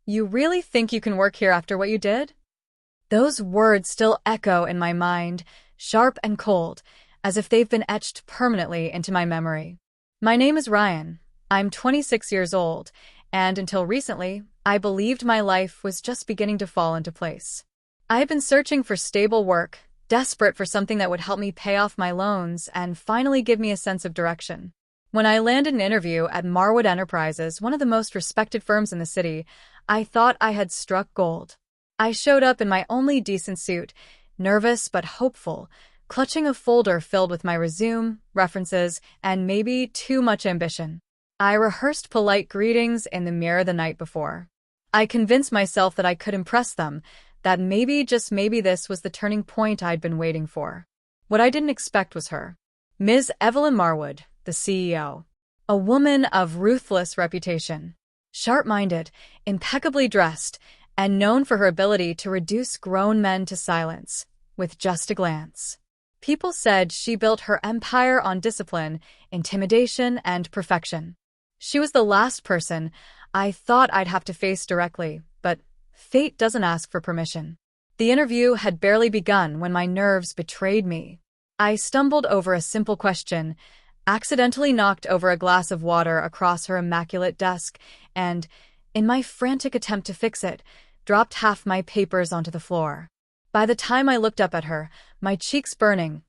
You really think you can work here after what you did? Those words still echo in my mind, sharp and cold, as if they've been etched permanently into my memory. My name is Ryan. I'm 26 years old, and until recently, I believed my life was just beginning to fall into place. I had been searching for stable work, desperate for something that would help me pay off my loans and finally give me a sense of direction. When I landed an interview at Marwood Enterprises, one of the most respected firms in the city, I thought I had struck gold. I showed up in my only decent suit, nervous but hopeful, clutching a folder filled with my resume, references, and maybe too much ambition. I rehearsed polite greetings in the mirror the night before. I convinced myself that I could impress them, that maybe, just maybe, this was the turning point I'd been waiting for. What I didn't expect was her. Ms. Evelyn Marwood, the CEO. A woman of ruthless reputation. Sharp-minded, impeccably dressed, and known for her ability to reduce grown men to silence, with just a glance. People said she built her empire on discipline, intimidation, and perfection. She was the last person I thought I'd have to face directly, but fate doesn't ask for permission. The interview had barely begun when my nerves betrayed me. I stumbled over a simple question, accidentally knocked over a glass of water across her immaculate desk, and, in my frantic attempt to fix it, dropped half my papers onto the floor. By the time I looked up at her, my cheeks burning,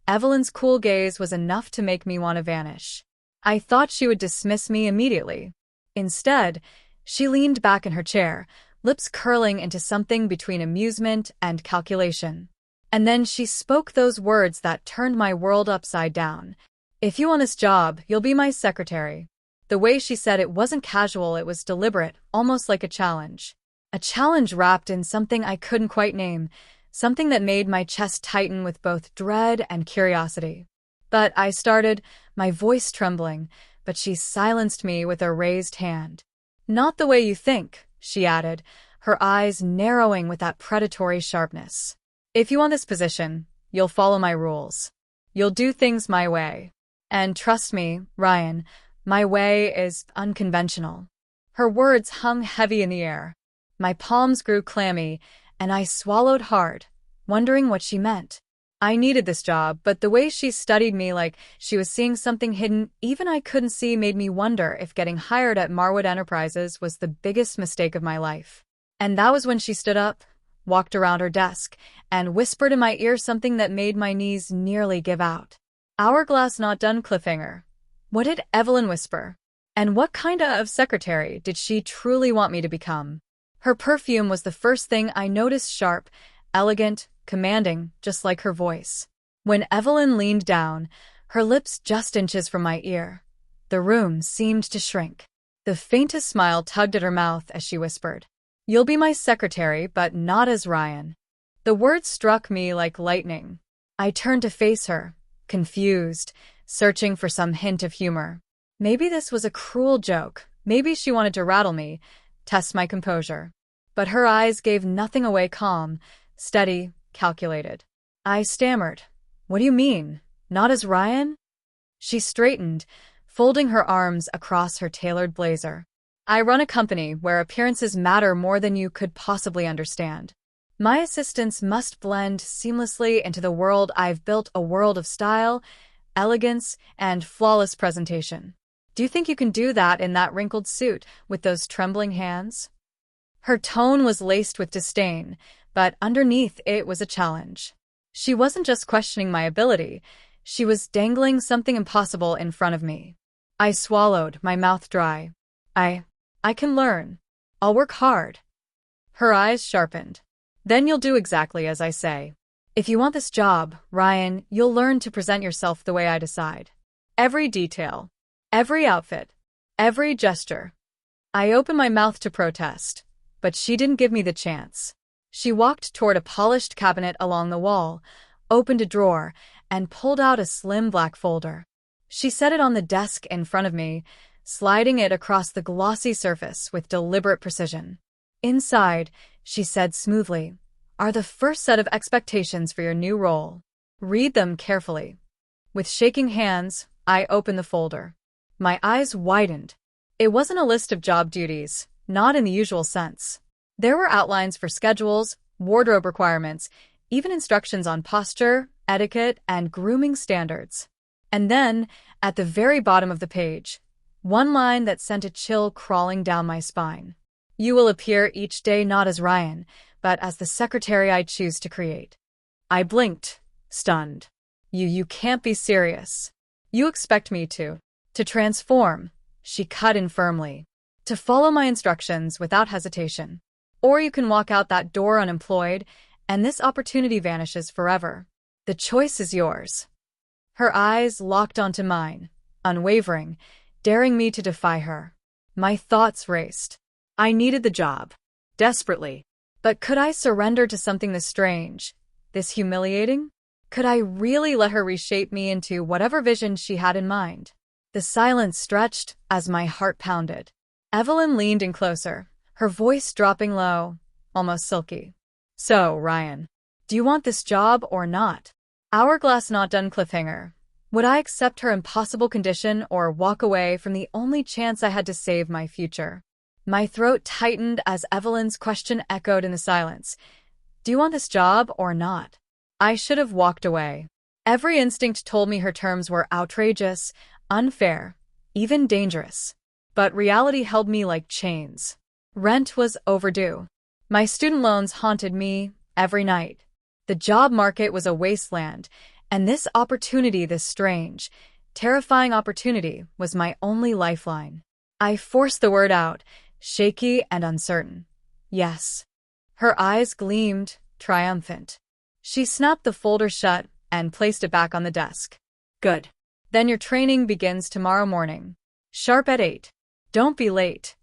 Evelyn's cool gaze was enough to make me want to vanish. I thought she would dismiss me immediately. Instead, she leaned back in her chair, lips curling into something between amusement and calculation. And then she spoke those words that turned my world upside down. "If you want this job, you'll be my secretary." The way she said it wasn't casual, it was deliberate, almost like a challenge. A challenge wrapped in something I couldn't quite name, something that made my chest tighten with both dread and curiosity. But I started, my voice trembling, but she silenced me with a raised hand. "Not the way you think," she added, her eyes narrowing with that predatory sharpness. "If you want this position, you'll follow my rules. You'll do things my way. And trust me, Ryan, my way is unconventional." Her words hung heavy in the air. My palms grew clammy, and I swallowed hard, wondering what she meant. I needed this job, but the way she studied me like she was seeing something hidden even I couldn't see made me wonder if getting hired at Marwood Enterprises was the biggest mistake of my life. And that was when she stood up, walked around her desk, and whispered in my ear something that made my knees nearly give out. "Hourglass not done, cliffhanger." What did Evelyn whisper? And what kind of secretary did she truly want me to become? Her perfume was the first thing I noticed, sharp, elegant, commanding, just like her voice. When Evelyn leaned down, her lips just inches from my ear, the room seemed to shrink. The faintest smile tugged at her mouth as she whispered, "You'll be my secretary, but not as Ryan." The words struck me like lightning. I turned to face her, confused, searching for some hint of humor. Maybe this was a cruel joke. Maybe she wanted to rattle me, test my composure. But her eyes gave nothing away, calm, steady, calculated. I stammered, "What do you mean? Not as Ryan?" She straightened, folding her arms across her tailored blazer. "I run a company where appearances matter more than you could possibly understand. My assistants must blend seamlessly into the world I've built, a world of style, elegance, and flawless presentation. Do you think you can do that in that wrinkled suit with those trembling hands?" Her tone was laced with disdain, but underneath it was a challenge. She wasn't just questioning my ability, she was dangling something impossible in front of me. I swallowed, my mouth dry. I can learn. I'll work hard." Her eyes sharpened. "Then you'll do exactly as I say. If you want this job, Ryan, you'll learn to present yourself the way I decide. Every detail, every outfit, every gesture." I opened my mouth to protest, but she didn't give me the chance. She walked toward a polished cabinet along the wall, opened a drawer, and pulled out a slim black folder. She set it on the desk in front of me, sliding it across the glossy surface with deliberate precision. "Inside," she said smoothly, "are the first set of expectations for your new role. Read them carefully." With shaking hands, I opened the folder. My eyes widened. It wasn't a list of job duties. not in the usual sense. There were outlines for schedules, wardrobe requirements, even instructions on posture, etiquette, and grooming standards. And then, at the very bottom of the page, one line that sent a chill crawling down my spine. You will appear each day not as Ryan, but as the secretary I choose to create. I blinked, stunned. You can't be serious. You expect me to transform, she cut in firmly. To follow my instructions without hesitation. Or you can walk out that door unemployed, and this opportunity vanishes forever. The choice is yours. Her eyes locked onto mine, unwavering, daring me to defy her. My thoughts raced. I needed the job. Desperately. But could I surrender to something this strange, this humiliating? Could I really let her reshape me into whatever vision she had in mind? The silence stretched as my heart pounded. Evelyn leaned in closer, her voice dropping low, almost silky. So, Ryan, do you want this job or not? Hourglass not done cliffhanger. Would I accept her impossible condition or walk away from the only chance I had to save my future? My throat tightened as Evelyn's question echoed in the silence. Do you want this job or not? I should have walked away. Every instinct told me her terms were outrageous, unfair, even dangerous. But reality held me like chains. Rent was overdue. My student loans haunted me every night. The job market was a wasteland, and this opportunity, this strange, terrifying opportunity, was my only lifeline. I forced the word out, shaky and uncertain. Yes. Her eyes gleamed, triumphant. She snapped the folder shut and placed it back on the desk. Good. Then your training begins tomorrow morning. Sharp at 8. Don't be late.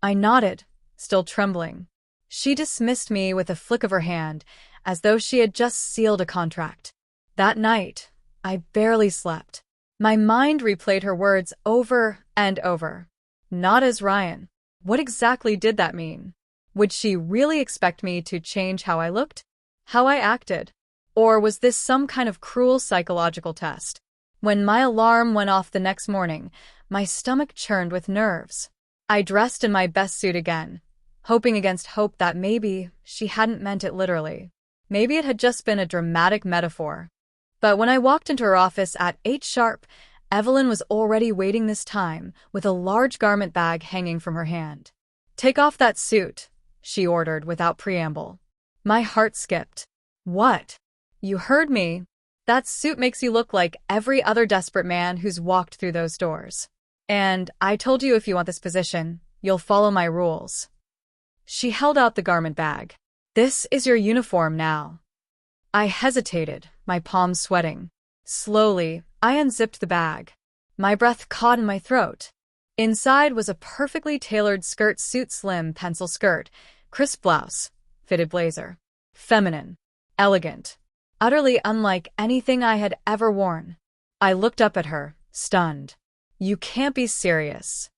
I nodded, still trembling. She dismissed me with a flick of her hand, as though she had just sealed a contract. That night, I barely slept. My mind replayed her words over and over. Not as Ryan. What exactly did that mean? Would she really expect me to change how I looked? How I acted? Or was this some kind of cruel psychological test? When my alarm went off the next morning, my stomach churned with nerves. I dressed in my best suit again, hoping against hope that maybe she hadn't meant it literally. Maybe it had just been a dramatic metaphor. But when I walked into her office at 8 sharp, Evelyn was already waiting this time with a large garment bag hanging from her hand. Take off that suit, she ordered without preamble. My heart skipped. What? You heard me. That suit makes you look like every other desperate man who's walked through those doors. And I told you if you want this position, you'll follow my rules. She held out the garment bag. This is your uniform now. I hesitated, my palms sweating. Slowly, I unzipped the bag. My breath caught in my throat. Inside was a perfectly tailored skirt suit, slim pencil skirt, crisp blouse, fitted blazer. Feminine. Elegant. Utterly unlike anything I had ever worn. I looked up at her, stunned. You can't be serious.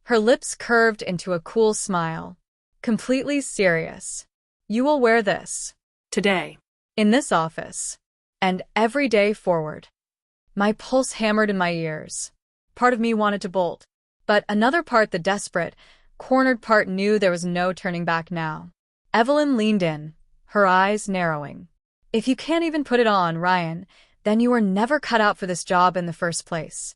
Her lips curved into a cool smile. Completely serious. You will wear this. Today. In this office. And every day forward. My pulse hammered in my ears. Part of me wanted to bolt. But another part, the desperate, cornered part, knew there was no turning back now. Evelyn leaned in, her eyes narrowing. If you can't even put it on, Ryan, then you were never cut out for this job in the first place.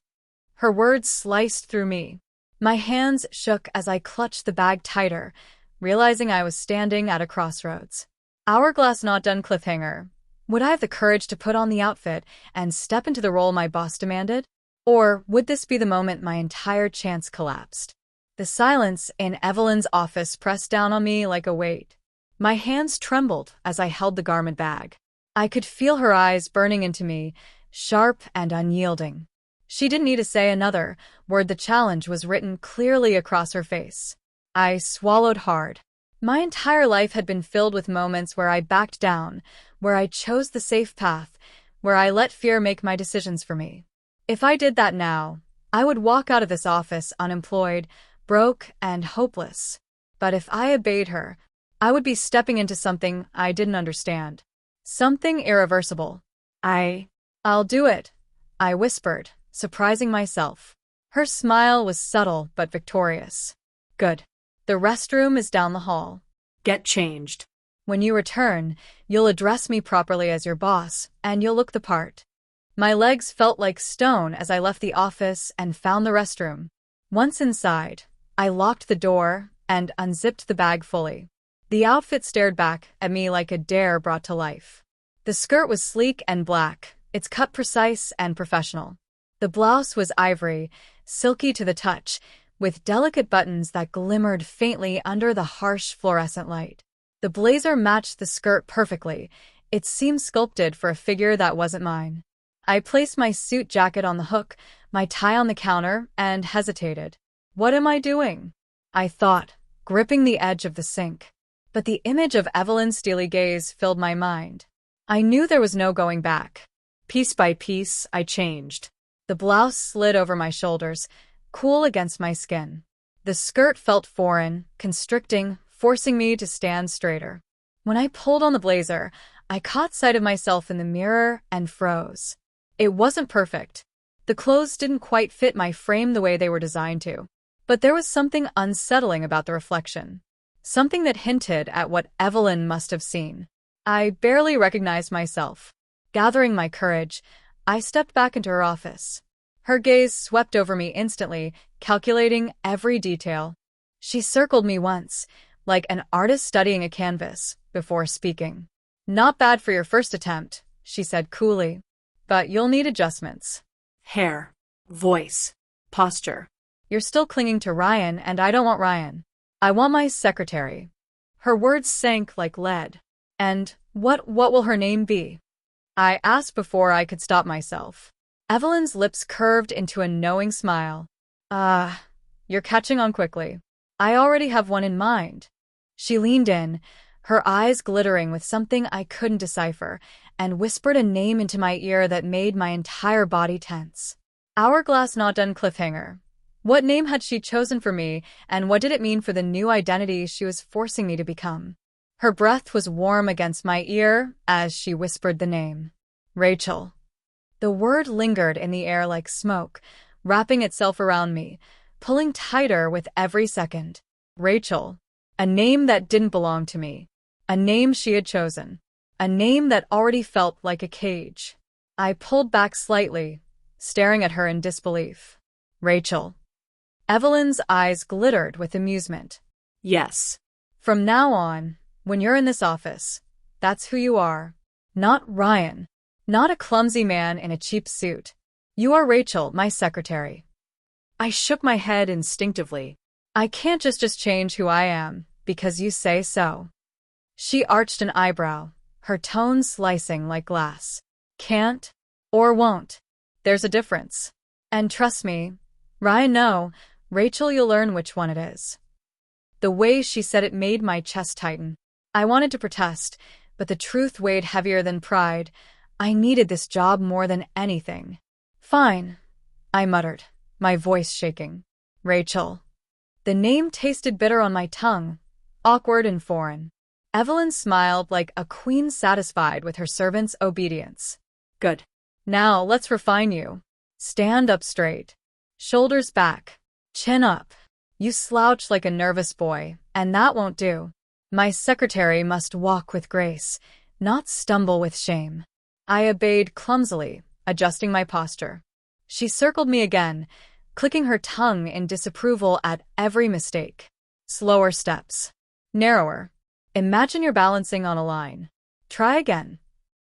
Her words sliced through me. My hands shook as I clutched the bag tighter, realizing I was standing at a crossroads. Hourglass not done cliffhanger. Would I have the courage to put on the outfit and step into the role my boss demanded? Or would this be the moment my entire chance collapsed? The silence in Evelyn's office pressed down on me like a weight. My hands trembled as I held the garment bag. I could feel her eyes burning into me, sharp and unyielding. She didn't need to say another word. The challenge was written clearly across her face. I swallowed hard. My entire life had been filled with moments where I backed down, where I chose the safe path, where I let fear make my decisions for me. If I did that now, I would walk out of this office unemployed, broke, and hopeless. But if I obeyed her, I would be stepping into something I didn't understand. Something irreversible. I'll do it, I whispered, surprising myself. Her smile was subtle but victorious. Good. The restroom is down the hall. Get changed. When you return, you'll address me properly as your boss, and you'll look the part. My legs felt like stone as I left the office and found the restroom. Once inside, I locked the door and unzipped the bag fully. The outfit stared back at me like a dare brought to life. The skirt was sleek and black, its cut precise and professional. The blouse was ivory, silky to the touch, with delicate buttons that glimmered faintly under the harsh fluorescent light. The blazer matched the skirt perfectly. It seemed sculpted for a figure that wasn't mine. I placed my suit jacket on the hook, my tie on the counter, and hesitated. What am I doing? I thought, gripping the edge of the sink. But the image of Evelyn's steely gaze filled my mind. I knew there was no going back. Piece by piece, I changed. The blouse slid over my shoulders, cool against my skin. The skirt felt foreign, constricting, forcing me to stand straighter. When I pulled on the blazer, I caught sight of myself in the mirror and froze. It wasn't perfect. The clothes didn't quite fit my frame the way they were designed to. But there was something unsettling about the reflection. Something that hinted at what Evelyn must have seen. I barely recognized myself. Gathering my courage, I stepped back into her office. Her gaze swept over me instantly, calculating every detail. She circled me once, like an artist studying a canvas, before speaking. Not bad for your first attempt, she said coolly. But you'll need adjustments. Hair, voice, posture. You're still clinging to Ryan, and I don't want Ryan. I want my secretary. Her words sank like lead. And what will her name be? I asked before I could stop myself. Evelyn's lips curved into a knowing smile. You're catching on quickly. I already have one in mind. She leaned in, her eyes glittering with something I couldn't decipher, and whispered a name into my ear that made my entire body tense. Hourglass Not Done Cliffhanger. What name had she chosen for me, and what did it mean for the new identity she was forcing me to become? Her breath was warm against my ear as she whispered the name. Rachel. The word lingered in the air like smoke, wrapping itself around me, pulling tighter with every second. Rachel. A name that didn't belong to me. A name she had chosen. A name that already felt like a cage. I pulled back slightly, staring at her in disbelief. Rachel. Evelyn's eyes glittered with amusement. Yes. From now on, when you're in this office, that's who you are. Not Ryan. Not a clumsy man in a cheap suit. You are Rachel, my secretary. I shook my head instinctively. I can't just change who I am, because you say so. She arched an eyebrow, her tone slicing like glass. Can't or won't. There's a difference. And trust me, Ryan, no, Rachel, you'll learn which one it is. The way she said it made my chest tighten. I wanted to protest, but the truth weighed heavier than pride. I needed this job more than anything. Fine, I muttered, my voice shaking. Rachel. The name tasted bitter on my tongue, awkward and foreign. Evelyn smiled like a queen satisfied with her servant's obedience. Good. Now let's refine you. Stand up straight. Shoulders back. Chin up. You slouch like a nervous boy, and that won't do. My secretary must walk with grace, not stumble with shame. I obeyed clumsily, adjusting my posture. She circled me again, clicking her tongue in disapproval at every mistake. Slower steps. Narrower. Imagine you're balancing on a line. Try again.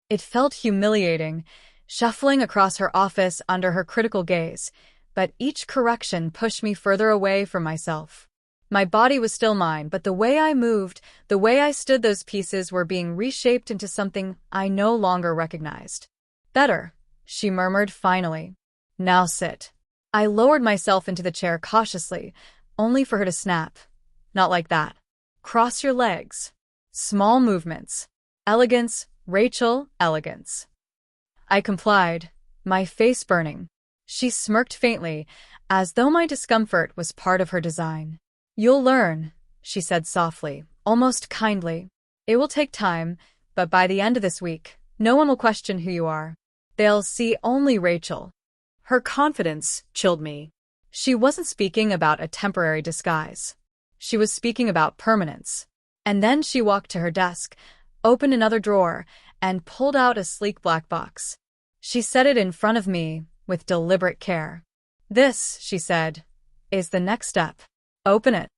It felt humiliating, shuffling across her office under her critical gaze, but each correction pushed me further away from myself. My body was still mine, but the way I moved, the way I stood, those pieces were being reshaped into something I no longer recognized. Better, she murmured finally. Now sit. I lowered myself into the chair cautiously, only for her to snap. Not like that. Cross your legs. Small movements. Elegance, Rachel, elegance. I complied, my face burning. She smirked faintly, as though my discomfort was part of her design. You'll learn, she said softly, almost kindly. It will take time, but by the end of this week, no one will question who you are. They'll see only Rachel. Her confidence chilled me. She wasn't speaking about a temporary disguise. She was speaking about permanence. And then she walked to her desk, opened another drawer, and pulled out a sleek black box. She set it in front of me with deliberate care. "This," she said, "is the next step. Open it."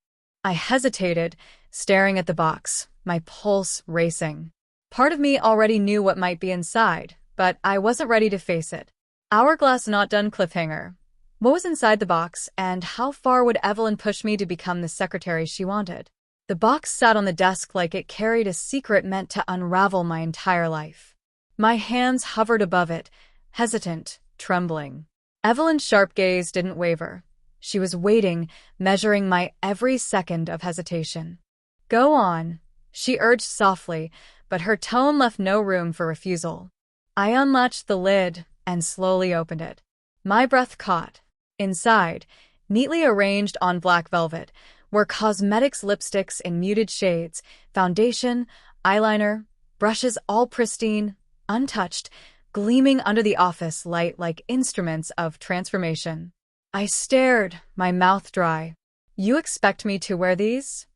I hesitated, staring at the box, my pulse racing. Part of me already knew what might be inside, but I wasn't ready to face it. Hourglass not done cliffhanger. What was inside the box, and how far would Evelyn push me to become the secretary she wanted? The box sat on the desk like it carried a secret meant to unravel my entire life. My hands hovered above it, hesitant, trembling. Evelyn's sharp gaze didn't waver. She was waiting, measuring my every second of hesitation. "Go on," she urged softly, but her tone left no room for refusal. I unlatched the lid and slowly opened it. My breath caught. Inside, neatly arranged on black velvet, were cosmetics, lipsticks in muted shades, foundation, eyeliner, brushes all pristine, untouched, gleaming under the office light like instruments of transformation. I stared, my mouth dry. "You expect me to wear these?"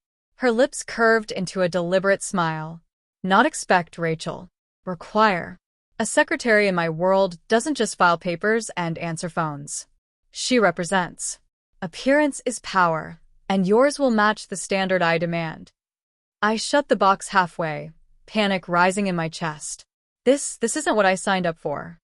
Her lips curved into a deliberate smile. "Not expect, Rachel. Require. A secretary in my world doesn't just file papers and answer phones. She represents. Appearance is power, and yours will match the standard I demand." I shut the box halfway, panic rising in my chest. This isn't what I signed up for.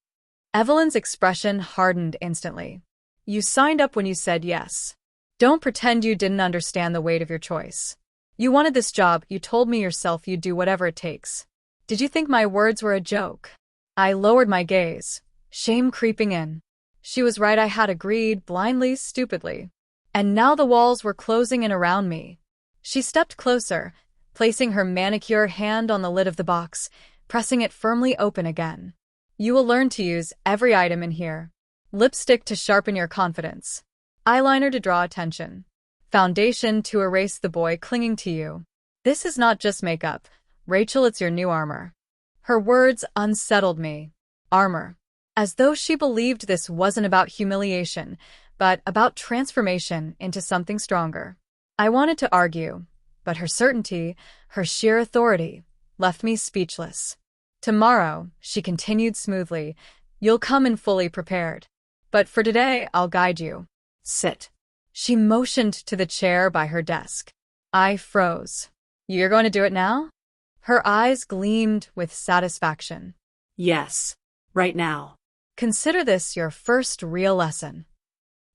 Evelyn's expression hardened instantly. "You signed up when you said yes. Don't pretend you didn't understand the weight of your choice. You wanted this job, you told me yourself you'd do whatever it takes. Did you think my words were a joke?" I lowered my gaze, shame creeping in. She was right, I had agreed, blindly, stupidly. And now the walls were closing in around me. She stepped closer, placing her manicure hand on the lid of the box, pressing it firmly open again. "You will learn to use every item in here. Lipstick to sharpen your confidence. Eyeliner to draw attention. Foundation to erase the boy clinging to you. This is not just makeup. Rachel, it's your new armor." Her words unsettled me. Armor. As though she believed this wasn't about humiliation, but about transformation into something stronger. I wanted to argue, but her certainty, her sheer authority, left me speechless. "Tomorrow," she continued smoothly, "you'll come in fully prepared. But for today, I'll guide you. Sit." She motioned to the chair by her desk. I froze. "You're going to do it now?" Her eyes gleamed with satisfaction. Yes. Right now. "Consider this your first real lesson."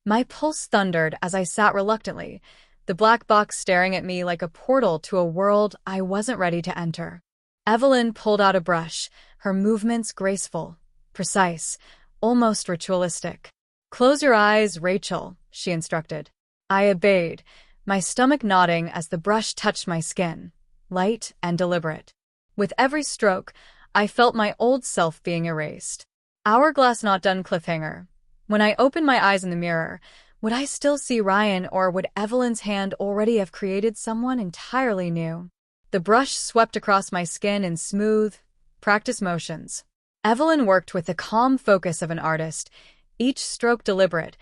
My pulse thundered as I sat reluctantly, the black box staring at me like a portal to a world I wasn't ready to enter. Evelyn pulled out a brush, her movements graceful, precise, almost ritualistic. "Close your eyes, Rachel," she instructed. I obeyed, my stomach nodding as the brush touched my skin, light and deliberate. With every stroke, I felt my old self being erased. Hourglass not done cliffhanger. When I opened my eyes in the mirror, would I still see Ryan, or would Evelyn's hand already have created someone entirely new? The brush swept across my skin in smooth, practiced motions. Evelyn worked with the calm focus of an artist, each stroke deliberate,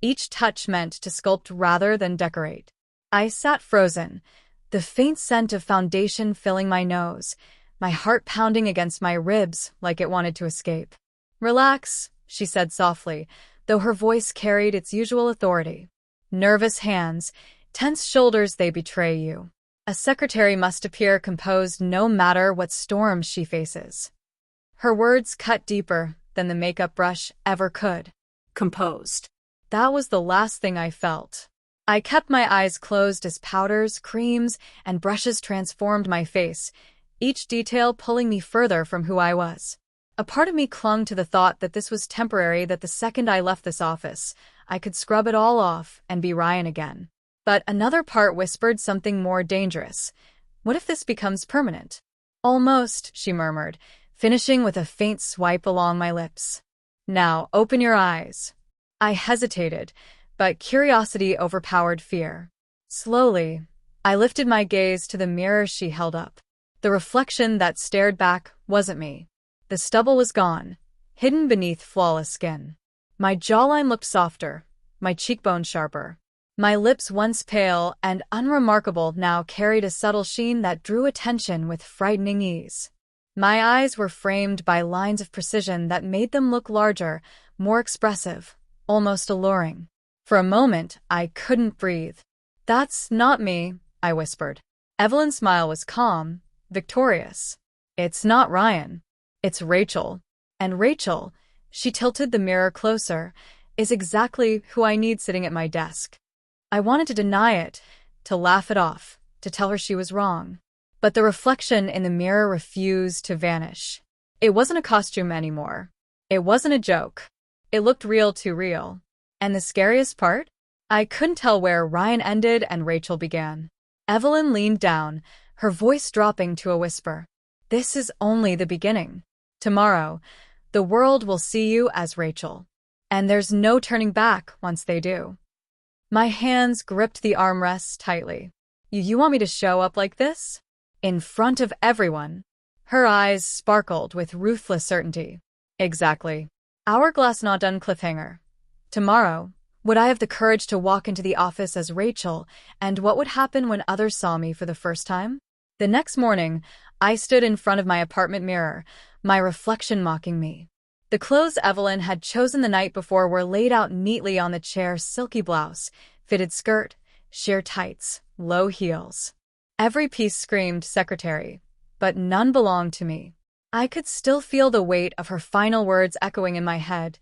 each touch meant to sculpt rather than decorate. I sat frozen, the faint scent of foundation filling my nose, my heart pounding against my ribs like it wanted to escape. "Relax," she said softly, though her voice carried its usual authority. "Nervous hands, tense shoulders, they betray you. A secretary must appear composed no matter what storms she faces." Her words cut deeper than the makeup brush ever could. Composed. That was the last thing I felt. I kept my eyes closed as powders, creams, and brushes transformed my face, each detail pulling me further from who I was. A part of me clung to the thought that this was temporary, that the second I left this office, I could scrub it all off and be Ryan again. But another part whispered something more dangerous. What if this becomes permanent? "Almost," she murmured, finishing with a faint swipe along my lips. "Now, open your eyes." I hesitated, but curiosity overpowered fear. Slowly, I lifted my gaze to the mirror she held up. The reflection that stared back wasn't me. The stubble was gone, hidden beneath flawless skin. My jawline looked softer, my cheekbones sharper. My lips, once pale and unremarkable, now carried a subtle sheen that drew attention with frightening ease. My eyes were framed by lines of precision that made them look larger, more expressive, almost alluring. For a moment, I couldn't breathe. "That's not me," I whispered. Evelyn's smile was calm, victorious. "It's not Ryan. It's Rachel. And Rachel," she tilted the mirror closer, "is exactly who I need sitting at my desk." I wanted to deny it, to laugh it off, to tell her she was wrong. But the reflection in the mirror refused to vanish. It wasn't a costume anymore. It wasn't a joke. It looked real, too real. And the scariest part? I couldn't tell where Ryan ended and Rachel began. Evelyn leaned down, her voice dropping to a whisper. "This is only the beginning. Tomorrow, the world will see you as Rachel. And there's no turning back once they do." My hands gripped the armrests tightly. You want me to show up like this? In front of everyone?" Her eyes sparkled with ruthless certainty. "Exactly. Hourglass not done cliffhanger. Tomorrow, would I have the courage to walk into the office as Rachel, and what would happen when others saw me for the first time? The next morning, I stood in front of my apartment mirror, my reflection mocking me. The clothes Evelyn had chosen the night before were laid out neatly on the chair: silky blouse, fitted skirt, sheer tights, low heels. Every piece screamed secretary, but none belonged to me. I could still feel the weight of her final words echoing in my head.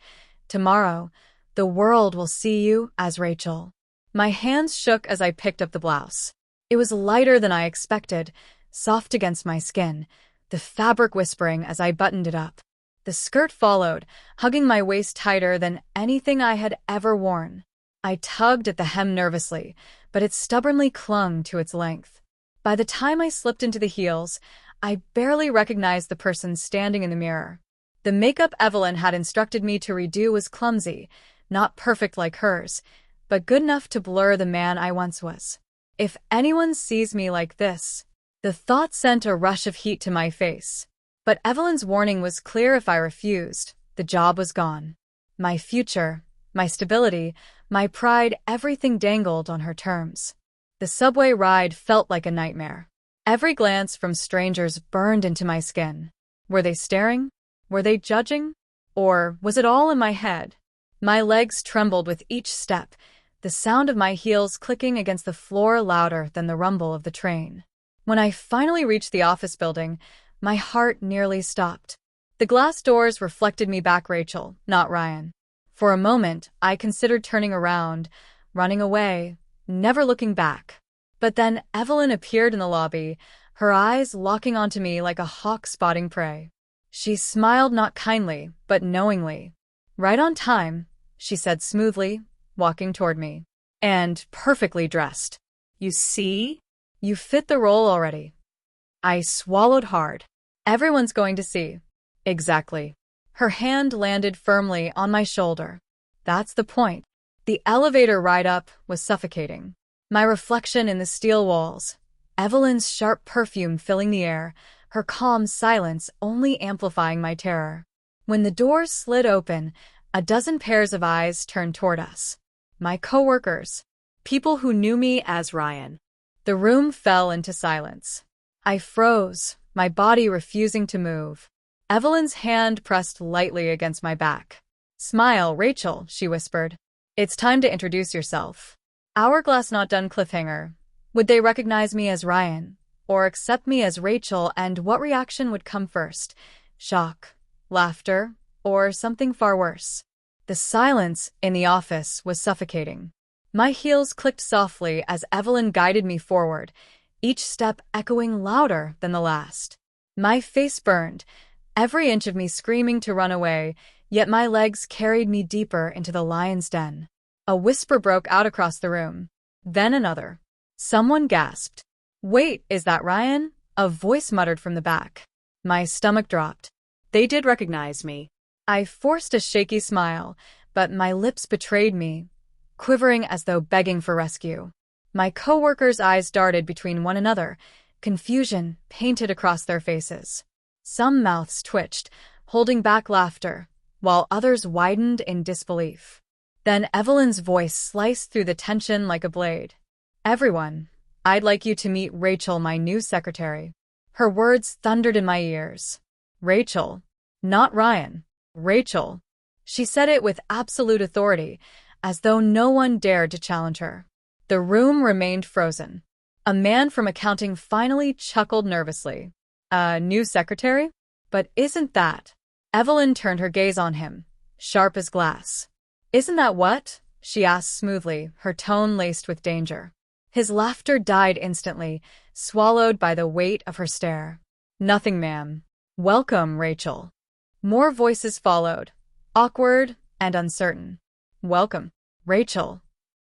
"Tomorrow, the world will see you as Rachel." My hands shook as I picked up the blouse. It was lighter than I expected, soft against my skin, the fabric whispering as I buttoned it up. The skirt followed, hugging my waist tighter than anything I had ever worn. I tugged at the hem nervously, but it stubbornly clung to its length. By the time I slipped into the heels, I barely recognized the person standing in the mirror. The makeup Evelyn had instructed me to redo was clumsy, not perfect like hers, but good enough to blur the man I once was. If anyone sees me like this, the thought sent a rush of heat to my face. But Evelyn's warning was clear: if I refused, the job was gone. My future, my stability, my pride, everything dangled on her terms. The subway ride felt like a nightmare. Every glance from strangers burned into my skin. Were they staring? Were they judging? Or was it all in my head? My legs trembled with each step, the sound of my heels clicking against the floor louder than the rumble of the train. When I finally reached the office building, my heart nearly stopped. The glass doors reflected me back: Rachel, not Ryan. For a moment, I considered turning around, running away, never looking back. But then Evelyn appeared in the lobby, her eyes locking onto me like a hawk spotting prey. She smiled, not kindly, but knowingly. "Right on time," she said smoothly, walking toward me. "And perfectly dressed. You see? You fit the role already." I swallowed hard. "Everyone's going to see." "Exactly." Her hand landed firmly on my shoulder. "That's the point." The elevator ride up was suffocating. My reflection in the steel walls, Evelyn's sharp perfume filling the air, her calm silence only amplifying my terror. When the doors slid open, a dozen pairs of eyes turned toward us. My coworkers, people who knew me as Ryan. The room fell into silence. I froze, my body refusing to move. Evelyn's hand pressed lightly against my back. "Smile, Rachel," she whispered. "It's time to introduce yourself." Hourglass not done cliffhanger. Would they recognize me as Ryan, or accept me as Rachel, and what reaction would come first? Shock, laughter, or something far worse? The silence in the office was suffocating. My heels clicked softly as Evelyn guided me forward, each step echoing louder than the last. My face burned, every inch of me screaming to run away, yet my legs carried me deeper into the lion's den. A whisper broke out across the room. Then another. Someone gasped. "Wait, is that Ryan?" a voice muttered from the back. My stomach dropped. They did recognize me. I forced a shaky smile, but my lips betrayed me, quivering as though begging for rescue. My coworkers' eyes darted between one another, confusion painted across their faces. Some mouths twitched, holding back laughter, while others widened in disbelief. Then Evelyn's voice sliced through the tension like a blade. "Everyone, I'd like you to meet Rachel, my new secretary." Her words thundered in my ears. Rachel. Not Ryan. Rachel. She said it with absolute authority, as though no one dared to challenge her. The room remained frozen. A man from accounting finally chuckled nervously. "A new secretary? But isn't that?" Evelyn turned her gaze on him, sharp as glass. "Isn't that what?" she asked smoothly, her tone laced with danger. His laughter died instantly, swallowed by the weight of her stare. "Nothing, ma'am." "Welcome, Rachel." More voices followed, awkward and uncertain. "Welcome, Rachel."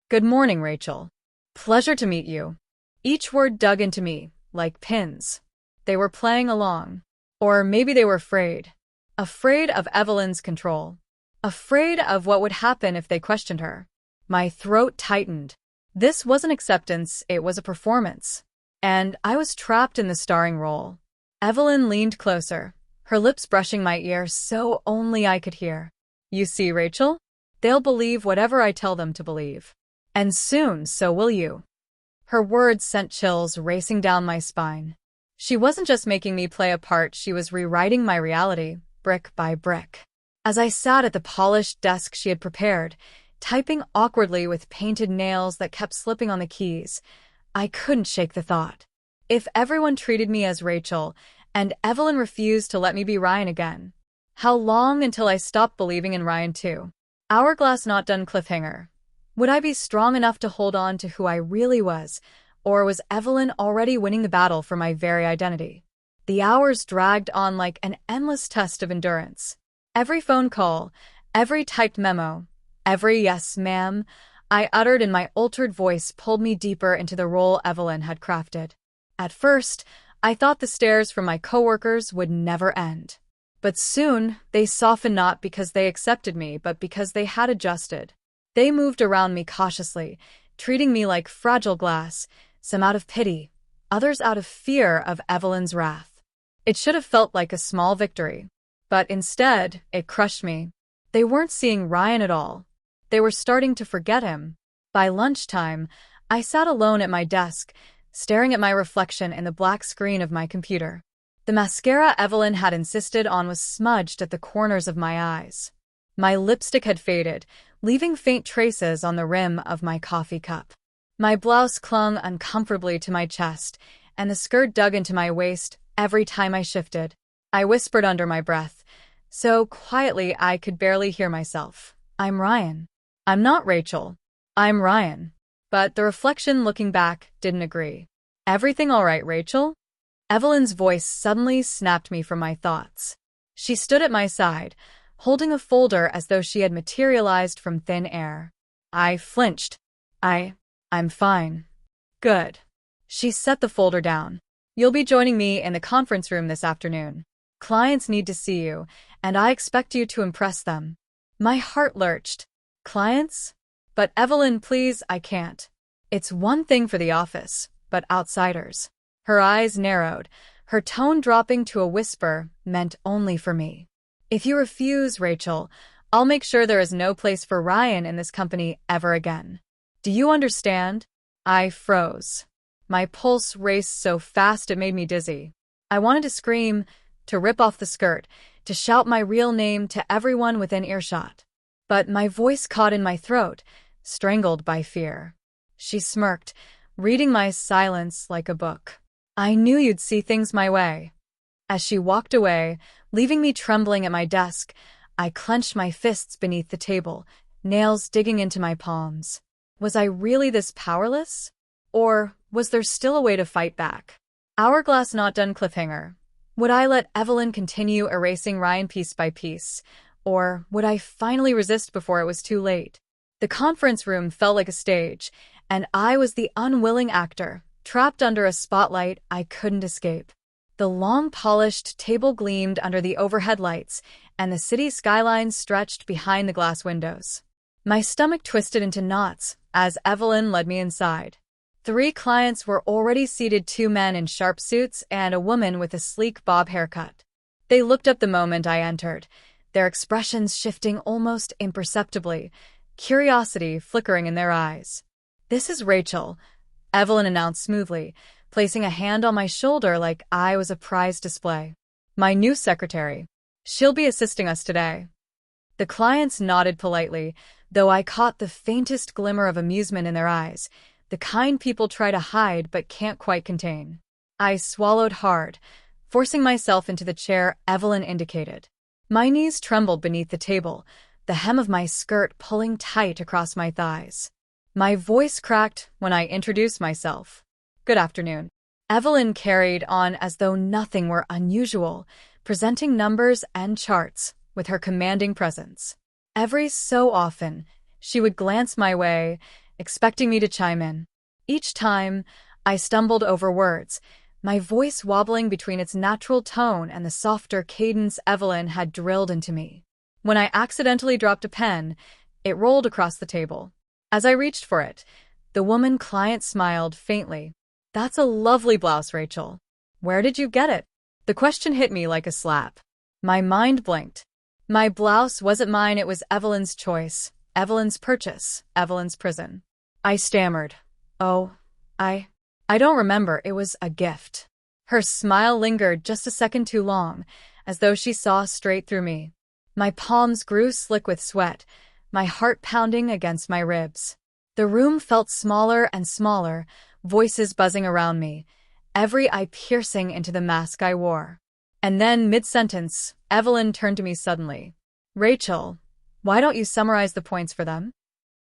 "Good morning, Rachel." "Pleasure to meet you." Each word dug into me, like pins. They were playing along. Or maybe they were afraid. Afraid of Evelyn's control. Afraid of what would happen if they questioned her. My throat tightened. This wasn't acceptance, it was a performance. And I was trapped in the starring role. Evelyn leaned closer, her lips brushing my ear so only I could hear. "You see, Rachel? They'll believe whatever I tell them to believe. And soon, so will you." Her words sent chills racing down my spine. She wasn't just making me play a part, she was rewriting my reality, brick by brick. As I sat at the polished desk she had prepared, typing awkwardly with painted nails that kept slipping on the keys, I couldn't shake the thought. If everyone treated me as Rachel, and Evelyn refused to let me be Ryan again, how long until I stopped believing in Ryan too? Hourglass not done cliffhanger. Would I be strong enough to hold on to who I really was, or was Evelyn already winning the battle for my very identity? The hours dragged on like an endless test of endurance. Every phone call, every typed memo, every "yes, ma'am" I uttered in my altered voice pulled me deeper into the role Evelyn had crafted. At first, I thought the stares from my coworkers would never end. But soon, they softened not because they accepted me, but because they had adjusted. They moved around me cautiously, treating me like fragile glass, some out of pity, others out of fear of Evelyn's wrath. It should have felt like a small victory. But instead, it crushed me. They weren't seeing Ryan at all. They were starting to forget him. By lunchtime, I sat alone at my desk, staring at my reflection in the black screen of my computer. The mascara Evelyn had insisted on was smudged at the corners of my eyes. My lipstick had faded, leaving faint traces on the rim of my coffee cup. My blouse clung uncomfortably to my chest, and the skirt dug into my waist every time I shifted. I whispered under my breath, so quietly I could barely hear myself. "I'm Ryan." "I'm not Rachel. I'm Ryan." But the reflection looking back didn't agree. "Everything all right, Rachel?" Evelyn's voice suddenly snapped me from my thoughts. She stood at my side, holding a folder as though she had materialized from thin air. I flinched. I'm fine." "Good." She set the folder down. "You'll be joining me in the conference room this afternoon. Clients need to see you, and I expect you to impress them." My heart lurched. "Clients? But Evelyn, please, I can't. It's one thing for the office, but outsiders." Her eyes narrowed, her tone dropping to a whisper meant only for me. "If you refuse, Rachel, I'll make sure there is no place for Ryan in this company ever again. Do you understand?" I froze. My pulse raced so fast it made me dizzy. I wanted to scream, to rip off the skirt, to shout my real name to everyone within earshot. But my voice caught in my throat, strangled by fear. She smirked, reading my silence like a book. "I knew you'd see things my way." As she walked away, leaving me trembling at my desk, I clenched my fists beneath the table, nails digging into my palms. Was I really this powerless? Or was there still a way to fight back? Hourglass not done cliffhanger. Would I let Evelyn continue erasing Ryan piece by piece? Or would I finally resist before it was too late? The conference room felt like a stage, and I was the unwilling actor, trapped under a spotlight I couldn't escape. The long polished table gleamed under the overhead lights, and the city skyline stretched behind the glass windows. My stomach twisted into knots as Evelyn led me inside. 3 clients were already seated, 2 men in sharp suits and a woman with a sleek bob haircut. They looked up the moment I entered, their expressions shifting almost imperceptibly, curiosity flickering in their eyes. "This is Rachel," Evelyn announced smoothly, placing a hand on my shoulder like I was a prize display. "My new secretary. She'll be assisting us today." The clients nodded politely, though I caught the faintest glimmer of amusement in their eyes, the kind people try to hide but can't quite contain. I swallowed hard, forcing myself into the chair Evelyn indicated. My knees trembled beneath the table, the hem of my skirt pulling tight across my thighs. My voice cracked when I introduced myself. "Good afternoon." Evelyn carried on as though nothing were unusual, presenting numbers and charts with her commanding presence. Every so often, she would glance my way, expecting me to chime in. Each time, I stumbled over words, my voice wobbling between its natural tone and the softer cadence Evelyn had drilled into me. When I accidentally dropped a pen, it rolled across the table. As I reached for it, the woman client smiled faintly. "That's a lovely blouse, Rachel. Where did you get it?" The question hit me like a slap. My mind blinked. My blouse wasn't mine, it was Evelyn's choice, Evelyn's purchase, Evelyn's prison. I stammered. "Oh, I don't remember, it was a gift." Her smile lingered just a second too long, as though she saw straight through me. My palms grew slick with sweat, my heart pounding against my ribs. The room felt smaller and smaller, voices buzzing around me, every eye piercing into the mask I wore. And then, mid-sentence, Evelyn turned to me suddenly. "Rachel, why don't you summarize the points for them?"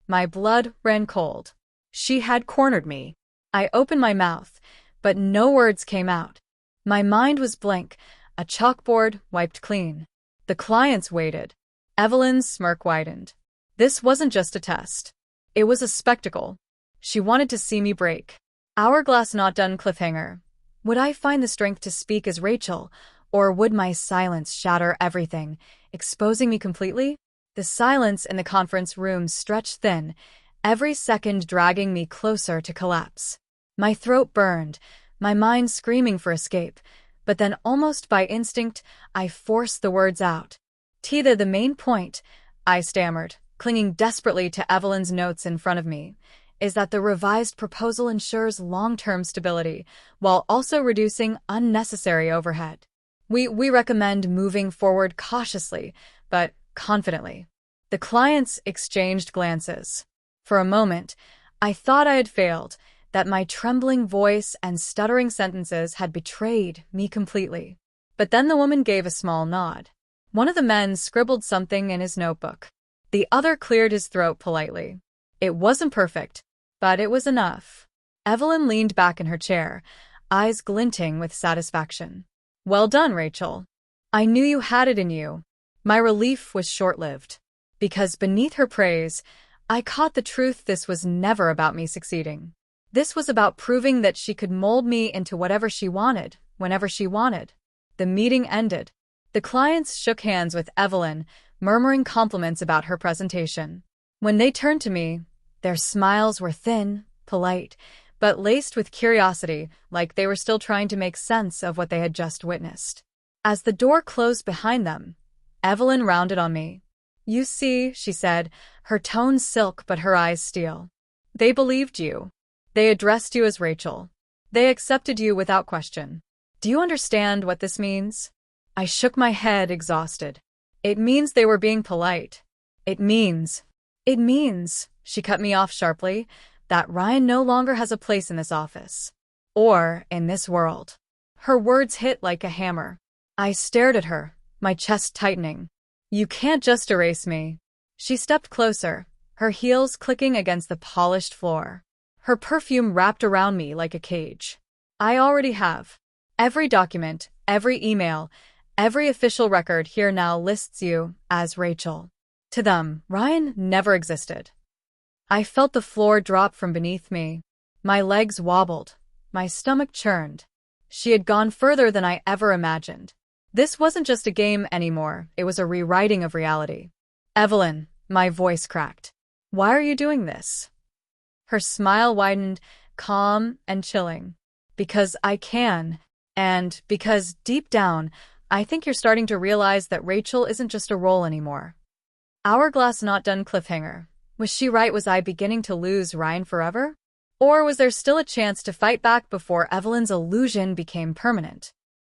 My blood ran cold. She had cornered me. I opened my mouth, but no words came out. My mind was blank, a chalkboard wiped clean. The clients waited. Evelyn's smirk widened. This wasn't just a test. It was a spectacle. She wanted to see me break. Hourglass not done cliffhanger. Would I find the strength to speak as Rachel, or would my silence shatter everything, exposing me completely? The silence in the conference room stretched thin, every second dragging me closer to collapse. My throat burned, my mind screaming for escape, but then almost by instinct, I forced the words out. "The main point," I stammered, clinging desperately to Evelyn's notes in front of me, "is that the revised proposal ensures long-term stability, while also reducing unnecessary overhead. We recommend moving forward cautiously, but confidently." The clients exchanged glances. For a moment, I thought I had failed, that my trembling voice and stuttering sentences had betrayed me completely. But then the woman gave a small nod. One of the men scribbled something in his notebook. The other cleared his throat politely. It wasn't perfect, but it was enough. Evelyn leaned back in her chair, eyes glinting with satisfaction. "Well done, Rachel. I knew you had it in you." My relief was short-lived, because beneath her praise, I caught the truth this was never about me succeeding. This was about proving that she could mold me into whatever she wanted, whenever she wanted. The meeting ended. The clients shook hands with Evelyn, murmuring compliments about her presentation. When they turned to me, their smiles were thin, polite, but laced with curiosity, like they were still trying to make sense of what they had just witnessed. As the door closed behind them, Evelyn rounded on me. "You see," she said, her tone silk but her eyes steel. "They believed you. They addressed you as Rachel. They accepted you without question. Do you understand what this means?" I shook my head, exhausted. "It means they were being polite. It means, she cut me off sharply, that Ryan no longer has a place in this office. Or in this world." Her words hit like a hammer. I stared at her, my chest tightening. "You can't just erase me." She stepped closer, her heels clicking against the polished floor. Her perfume wrapped around me like a cage. "I already have. Every document, every email, every official record here now lists you as Rachel. To them, Ryan never existed." I felt the floor drop from beneath me. My legs wobbled. My stomach churned. She had gone further than I ever imagined. This wasn't just a game anymore, it was a rewriting of reality. "Evelyn," my voice cracked. "Why are you doing this?" Her smile widened, calm and chilling. "Because I can. And because, deep down, I think you're starting to realize that Rachel isn't just a role anymore." Hourglass not done cliffhanger. Was she right? Was I beginning to lose Ryan forever? Or was there still a chance to fight back before Evelyn's illusion became permanent?